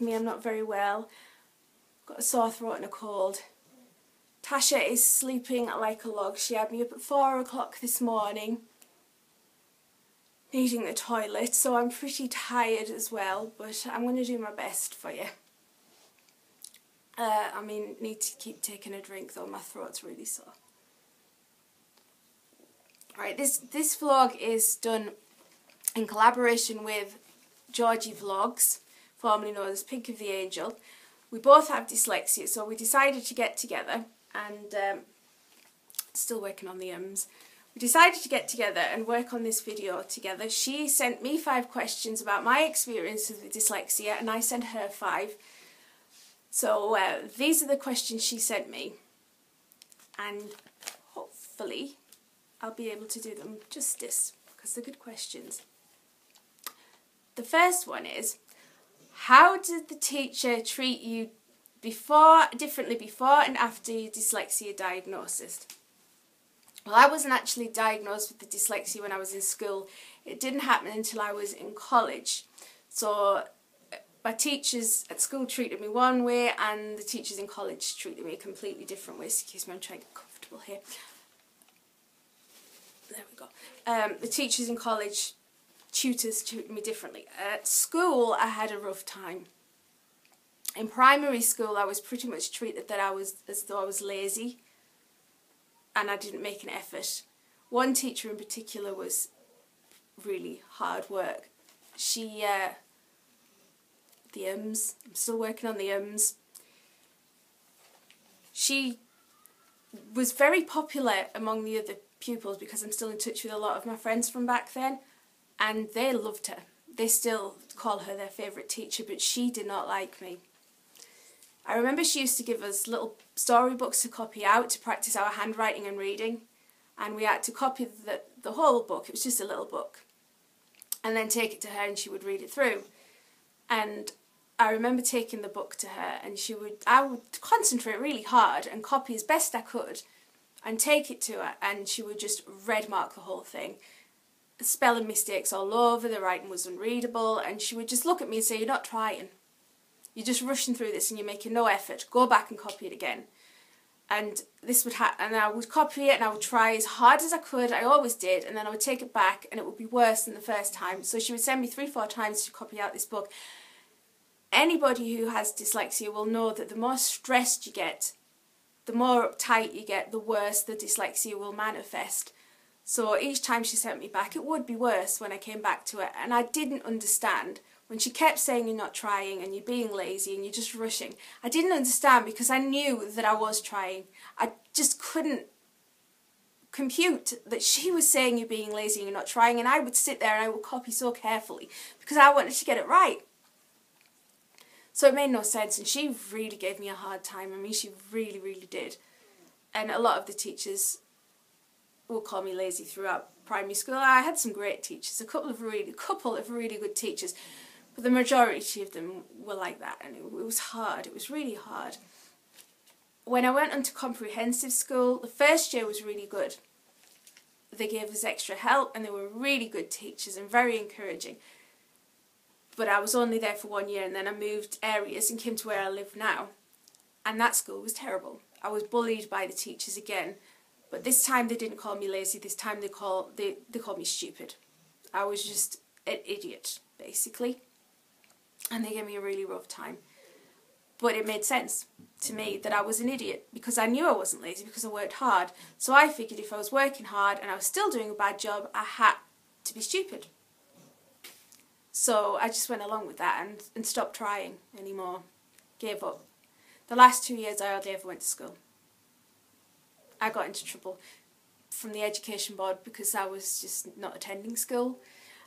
I'm not very well. Got a sore throat and a cold. Tasha is sleeping like a log. She had me up at 4 o'clock this morning, needing the toilet, so I'm pretty tired as well, but I'm going to do my best for you. Need to keep taking a drink though, my throat's really sore. Right, this vlog is done in collaboration with Dog Vlogs, formerly known as Pink of the Angel. We both have dyslexia, so we decided to get together and, still working on the ums. We decided to get together and work on this video together. She sent me 5 questions about my experiences with dyslexia and I sent her 5. So these are the questions she sent me, and hopefully I'll be able to do them justice because they're good questions. The first one is, how did the teacher treat you differently before and after your dyslexia diagnosis? Well, I wasn't actually diagnosed with the dyslexia when I was in school. It didn't happen until I was in college. So my teachers at school treated me one way and the teachers in college treated me a completely different way. Excuse me, I'm trying to get comfortable here. There we go. The teachers in college, tutors treated me differently. At school, I had a rough time. In primary school, I was pretty much treated as though I was lazy and I didn't make an effort. One teacher in particular was really hard work. She, the ums, I'm still working on the ums. She was very popular among the other pupils because I'm still in touch with a lot of my friends from back then, and they loved her. They still call her their favourite teacher, but she did not like me. I remember she used to give us little storybooks to copy out to practice our handwriting and reading, and we had to copy the whole book. It was just a little book, and then take it to her and she would read it through. And I remember taking the book to her and I would concentrate really hard and copy as best I could and take it to her, and she would just red mark the whole thing. Spelling mistakes all over, the writing was unreadable, and she would just look at me and say, "You're not trying. You're just rushing through this and you're making no effort. Go back and copy it again." And this would happen, and I would copy it and I would try as hard as I could. I always did, and then I would take it back and it would be worse than the first time. So she would send me 3-4 times to copy out this book. Anybody who has dyslexia will know that the more stressed you get, the more uptight you get, the worse the dyslexia will manifest. So each time she sent me back, it would be worse when I came back to it. And I didn't understand when she kept saying you're not trying and you're being lazy and you're just rushing. I didn't understand because I knew that I was trying. I just couldn't compute that she was saying you're being lazy and you're not trying, and I would sit there and I would copy so carefully because I wanted to get it right. So it made no sense, and she really gave me a hard time. I mean, she really, really did. And a lot of the teachers will call me lazy throughout primary school. I had some great teachers, a couple of really good teachers, but the majority of them were like that, and it was hard. It was really hard. When I went on to comprehensive school, the first year was really good. They gave us extra help, and they were really good teachers and very encouraging. But I was only there for 1 year, and then I moved areas and came to where I live now. And that school was terrible. I was bullied by the teachers again. But this time they didn't call me lazy. This time they called me stupid. I was just an idiot, basically. And they gave me a really rough time. But it made sense to me that I was an idiot because I knew I wasn't lazy because I worked hard. So I figured if I was working hard and I was still doing a bad job, I had to be stupid. So I just went along with that and stopped trying anymore. Gave up. The last 2 years I hardly ever went to school. I got into trouble from the education board because I was just not attending school.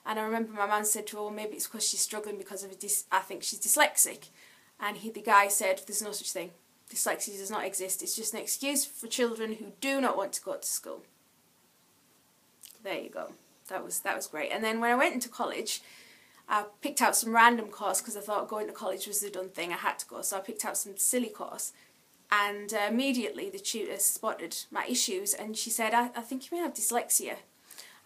And I remember my man said to her, well, maybe it's because she's struggling because of I think she's dyslexic. And the guy said, there's no such thing. Dyslexia does not exist. It's just an excuse for children who do not want to go to school. There you go. That was great. And then when I went into college, I picked out some random course because I thought going to college was the done thing. I had to go. So I picked out some silly course. And immediately the tutor spotted my issues and she said, I think you may have dyslexia.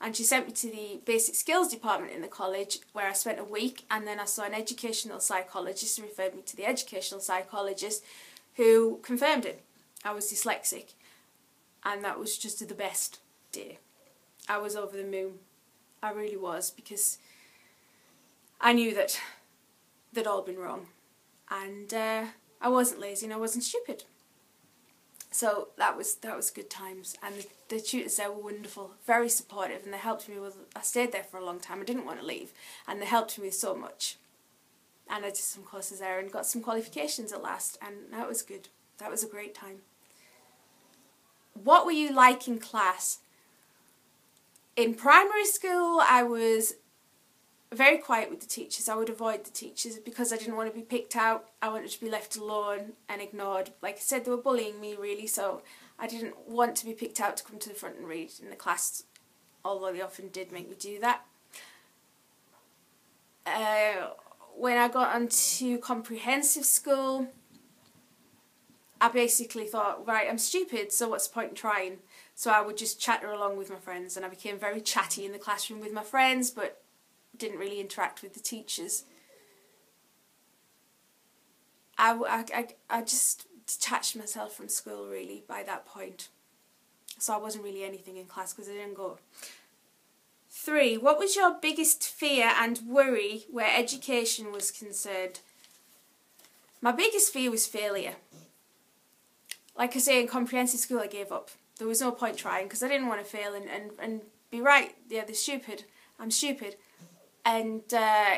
and she sent me to the basic skills department in the college, where I spent a week, and then I saw an educational psychologist and referred me to the educational psychologist, who confirmed it. I was dyslexic, and that was just the best day. I was over the moon. I really was, because I knew that they'd all been wrong, and I wasn't lazy and I wasn't stupid. So that was good times, and the tutors there were wonderful, very supportive, and they helped me with. I stayed there for a long time. I didn't want to leave, and they helped me so much. And I did some courses there and got some qualifications at last, and that was good. That was a great time. What were you like in class? In primary school, I was very quiet with the teachers. I would avoid the teachers because I didn't want to be picked out. I wanted to be left alone and ignored. Like I said, they were bullying me really, so I didn't want to be picked out to come to the front and read in the class, although they often did make me do that. When I got onto comprehensive school, I basically thought, right, I'm stupid, so what's the point in trying? So I would just chatter along with my friends, and I became very chatty in the classroom with my friends, but didn't really interact with the teachers. I just detached myself from school really by that point. So I wasn't really anything in class because I didn't go. 3. What was your biggest fear and worry where education was concerned? My biggest fear was failure. Like I say, in comprehensive school I gave up. There was no point trying because I didn't want to fail and be right. Yeah, they're stupid. I'm stupid. And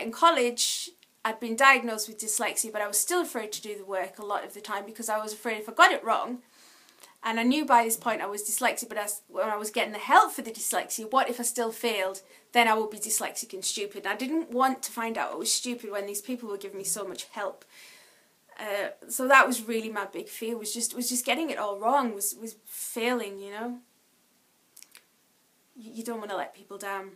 in college, I'd been diagnosed with dyslexia, but I was still afraid to do the work a lot of the time because I was afraid if I got it wrong, and I knew by this point I was dyslexic, but when I was getting the help for the dyslexia, what if I still failed? Then I would be dyslexic and stupid. And I didn't want to find out I was stupid when these people were giving me so much help. So that was really my big fear, was just getting it all wrong, was failing, you know. You don't want to let people down.